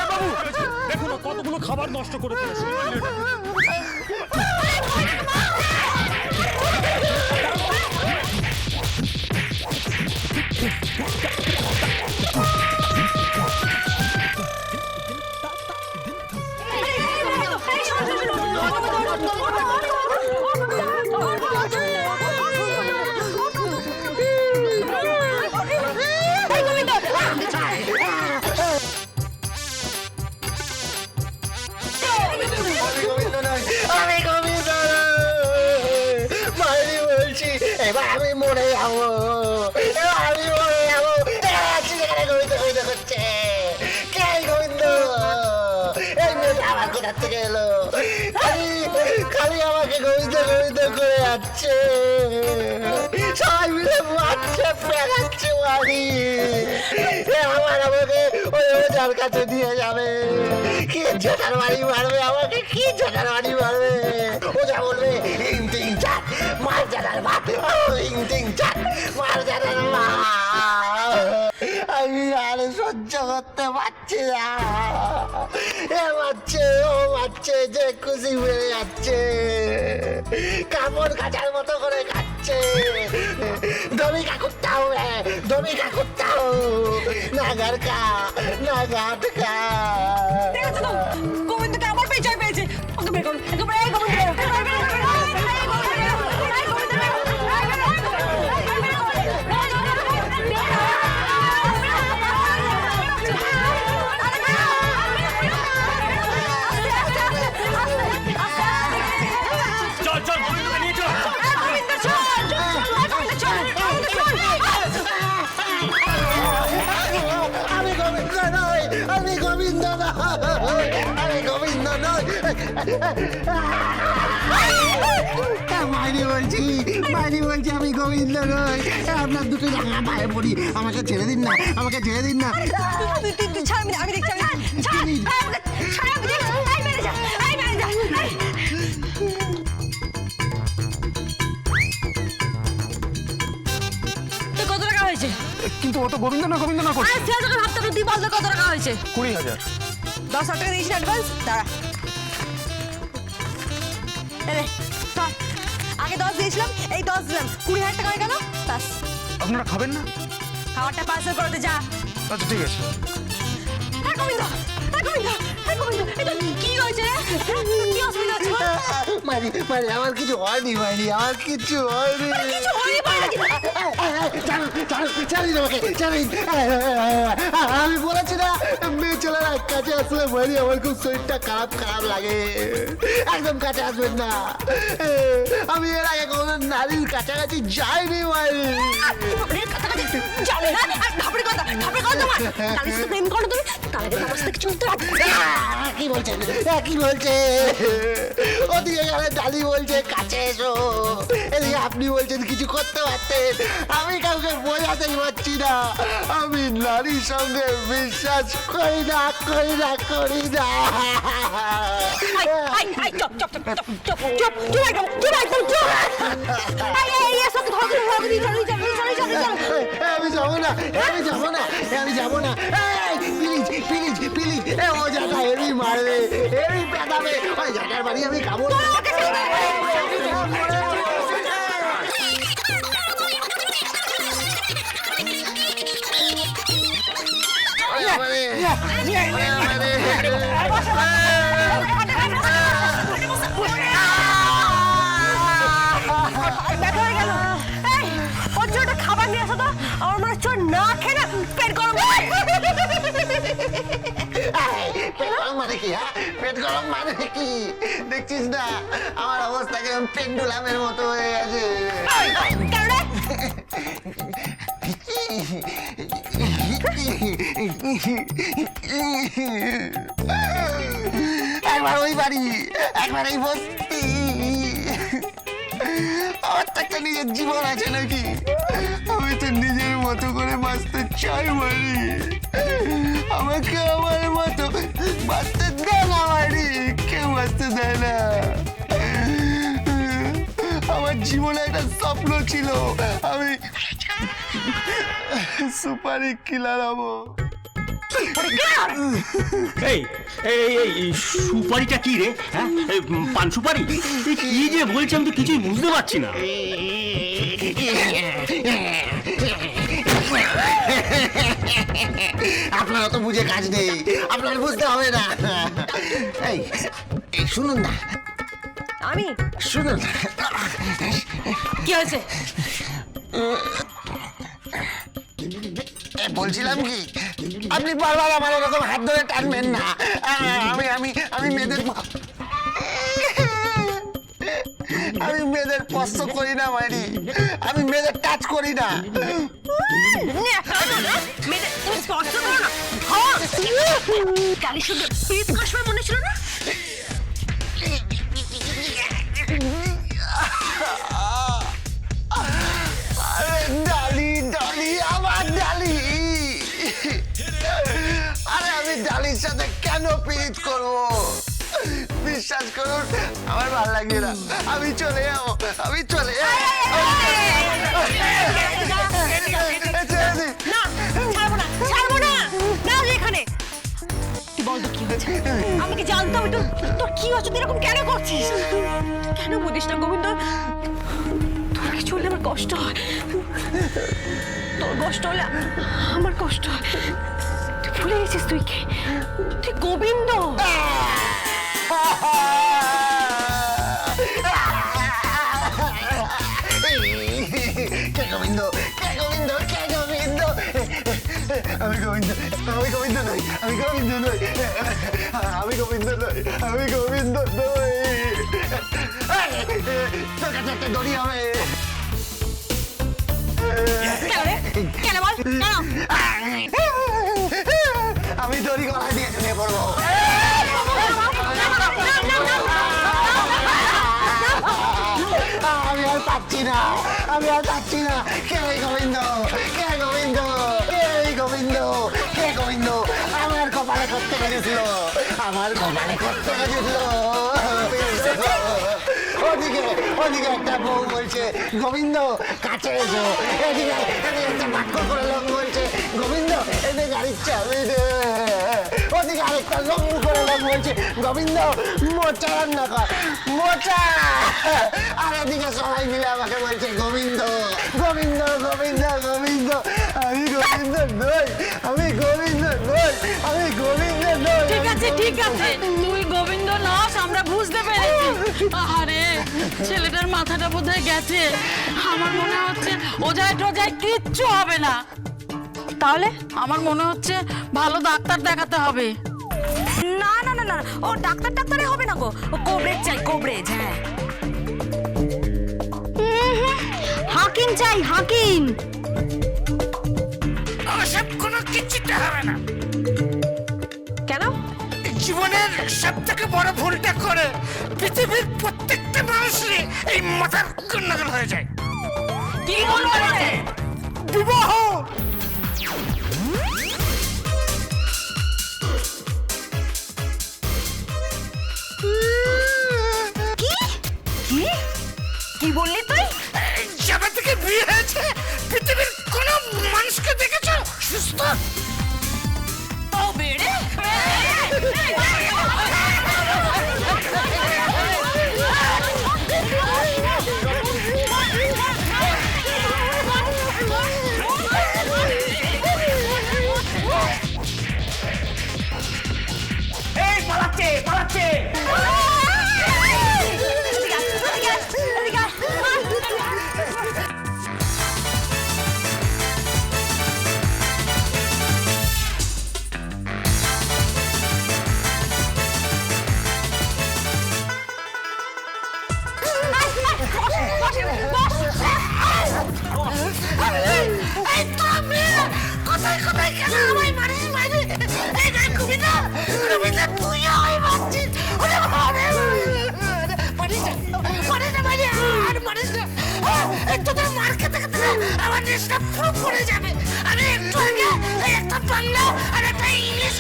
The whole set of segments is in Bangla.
বাবু দেখুন কতগুলো খাবার নষ্ট করে ফেলেছে। আমি গোবিন্দ মারি বলছি, এবার আমি মরে যাবো, এবার আমি মরে যাবো। সেখানে গোবিন্দ গোবিন্দ করছে, কে গোবিন্দ? এই মেয়েটা আমার কোথা থেকে এলো? খালি খালি আমাকে গোবিন্দ গোবিন্দ করে যাচ্ছে, সবাই মিলে মারছে, পেড়াচ্ছে বাড়ি। আমার আমাকে ওই ওজার কাছে দিয়ে যাবে, কি জোটার বাড়ি মারবে আমাকে, কি জোটার বাড়ি মারবে। ওজা বলবে ইং তিং চাট মার জানার ভাত, ইং তিং চাট মার জানার ভাত। আমি আর সহ্য করতে পারছি না, এ মারছে ও মারছে, যে খুশি বেড়ে যাচ্ছে, কাপড় কাচার মতো করে খাচ্ছে। দমিকা কুত্তা হুয়ে, দমিকা কুত্তা হো, না ঘর কা না ঘাট কা। গোবিন্দকে আমার পরিচয় পেয়েছে, ওকে বের করুন, একেবারে এই চল চল গোবিন্দকে নিয়ে চল। আমি গোবিন্দ নই, আমি গোবিন্দ নই, আমি গোবিন্দ নই। মাইরি বলছি, মাইরি বলছি, আমি গোবিন্দ নই। আপনার দুটো জায়গা পায়ে পড়ি, আমাকে ছেড়ে দিন না, আমাকে ছেড়ে দিন না। আমি দেখছি, কত টাকা হয়েছে? কিন্তু ও তো গোবিন্দ না গোবিন্দ না করছে। সে তোকে ভাবতে হবে, তুই বল কত টাকা হয়েছে? 20,000। 10,000 টাকা দিয়েছি অ্যাডভান্স, দাঁড়া। চল, আগে 10 দিয়েছিলাম, এই 10 দিলাম, 20,000 টাকা হয়ে গেল। বাস, আপনারা খাবেন না? খাবারটা পার্সেল করতে যা। আচ্ছা ঠিক আছে। গোবিন্দ, গোবিন্দ, গোবিন্দ, এটা কি হয়েছে রে? কি অসুবিধা হচ্ছে? মাইরি মাইরি, আমার কিছু হয়নি, মাইরি আমার কিছু হয়নি। কিছু হয়নি বলে নাকি? চালিয়ে আমাকে চালিয়ে। আমি বলেছি না, মেয়ে ছেলেরা কাছে আসলে মাইরি আমার খুব শরীরটা খারাপ খারাপ লাগে, একদম কাছে আসবেন না। আমি এর আগে কোনো নারীর কাছাকাছি যাইনি মাইরি। যাবে না, ধাপড়ে কথা তোমার। তাহলে সাথে প্রেম করো তুমি, তাহলে আমার সাথে চলতে পারবে। কি বলছেন, কি বলছে? ওদিকে গেলে ডালি বলছে কাছে এসো, এদিকে আপনি বলছেন কিছু করতে পারতেন। আমি কাউকে বোঝাতেই পারছি না, আমি নারীর সঙ্গে বিশ্বাস করি না, করি না, করি না। আমি যাবো না, আমি যাবো না, আমি যাবো না। প্লিজ প্লিজ প্লিজ, ও জায়গা এমনি মারবে, এমনি পেটাবে, ওই জায়গার বাড়ি আমি খাবো না। খাবার নিয়ে আসো তো, আমার মনে হচ্ছে না খেয়ে না পেট গরম। পেট গরম মানে কি? পেট গরম মানে কি? দেখছিস না আমার অবস্থা কেমন পেন্ডুলামের মতো হয়ে গেছে। একবার ওই বাড়ি, একবার এই বস্তি, আমার তো একটা নিজের জীবন আছে নাকি? আমি তো নিজের মতো করে বাঁচতে চাই মারি, আমাকে আমার মতো বাঁচতে দেয় না মারি, কেউ বাঁচতে দেয় না। আমার জীবনে একটা স্বপ্ন ছিল, আমি সুপারি কিলার হবো। এই এই এই সুপারিটা কি রে? হ্যাঁ, এই পান সুপারি? এই কি যে বলছি আমি তো কিছুই বুঝতে পারছি না। আপনারা তো বুঝে কাজ নেই, আপনার বুঝতে হবে না। এই এই শুনুন না, আমি শুনুন। কি হয়েছে? বলছিলাম কি, আপনি বারবার আমার এরকম হাত ধরে টানবেন না। আমি মেয়েদের স্পর্শ করি না মাইরি, আমি মেয়েদের টাচ করি না। তুমি স্পর্শ করো না। কালী শুধু প্রীত কসমে মনে ছিল না? ডালি ডালি আমার ডালি, আরে আমি ডালির সাথে কেন প্রীত করবো? বিশ্বাস করুন আমার ভালো লাগছে না, আমি চলে যাবো, আমি চলে যাবো। না, ছাড়বো না, ছাড়বো না। না এখানে তুই বল তো কি হয়েছে? আমি কি জানতাম তোর কি হচ্ছে? তুই এরকম কেন করছিস? কেন বুঝিস না গোবিন্দ? তোর কি চললে আমার কষ্ট হয়, তোর কষ্ট হলে আমার কষ্ট হয়। তুই ভুলে গেছিস তুই কে? তুই গোবিন্দ। কে গোবিন্দ? কে গোবিন্দ? কে গোবিন্দ? আমি গোবিন্দ, আমি গোবিন্দ নই, আমি গোবিন্দ নই, আমি গোবিন্দ নই, আমি গোবিন্দ নই। তোর কাছে একটা দড়ি হবে। কেন রে? কেন বল? কেন? আমি দড়ি গলায় দিয়ে ঝুলিয়ে পড়বো। আমি আর পাচ্ছি না, আমি আর পাচ্ছি না। কে গোবিন্দ? কে গোবিন্দ? কে গোবিন্দ? কে গোবিন্দ? আমার কপালে করতে গেছিল, আমার কপালে করতে গেছিল। ওদিকে ওদিকে একটা বউ বলছে গোবিন্দ কাছে এসো, এদিকে একটা বাক্য করে লোক বলছে গোবিন্দ এনে গাড়ির চাবি দে। ওদিকে আরেকটা লম্ব করে লোক বলছে গোবিন্দ মোচা রান্না কর, মোচা। আর এদিকে সবাই মিলে আমাকে বলছে গোবিন্দ গোবিন্দ গোবিন্দ গোবিন্দ। আমি গোবিন্দ নই, আমি গোবিন্দ নই, আমি গোবিন্দ নই। ঠিক আছে, ঠিক আছে, তুই গোবিন্দ নস, আমরা বুঝতে পেরেছি। আরে ছেলেটার মাথাটা বোধহয় গেছে। আমার মনে হচ্ছে ওজায় টোজায় কিচ্ছু হবে না। তাহলে আমার মনে হচ্ছে ভালো ডাক্তার দেখাতে হবে। না না না না, ও ডাক্তারে হবে না গো, ও কোবরেজ চাই, কোবরেজ। হ্যাঁ, হাকিম চাই, হাকিম। ওসব কোনো কিছুতে হবে না। কেন? জীবনের সব থেকে বড় ভুলটা করে পৃথিবীর প্রত্যেকটা মানুষেরই এই মাথার গন্ডগোল হয়ে যায়। কি বলবো? বিবাহ। কি কি কি বললি তুই? যাবে থেকে বিয়ে হয়েছে পৃথিবীর কোনো মানুষকে দেখেছো সুস্থ? ও বেড়ে এই পালাচ্ছে পালাচ্ছে। কোথায় কোথায় কেন আমায় মারিস মারি? এই গান কবিতা কবিতা তুই আমায় মারছিস। ওরে বাবা, মারিস না, মারিস না, মারিস না। তোদের মার খেতে খেতে আমার নেশটা পুরো পড়ে যাবে। আমি একটু আগে একটা বাংলা আর একটা English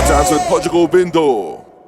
Dance with Portugal Bindo.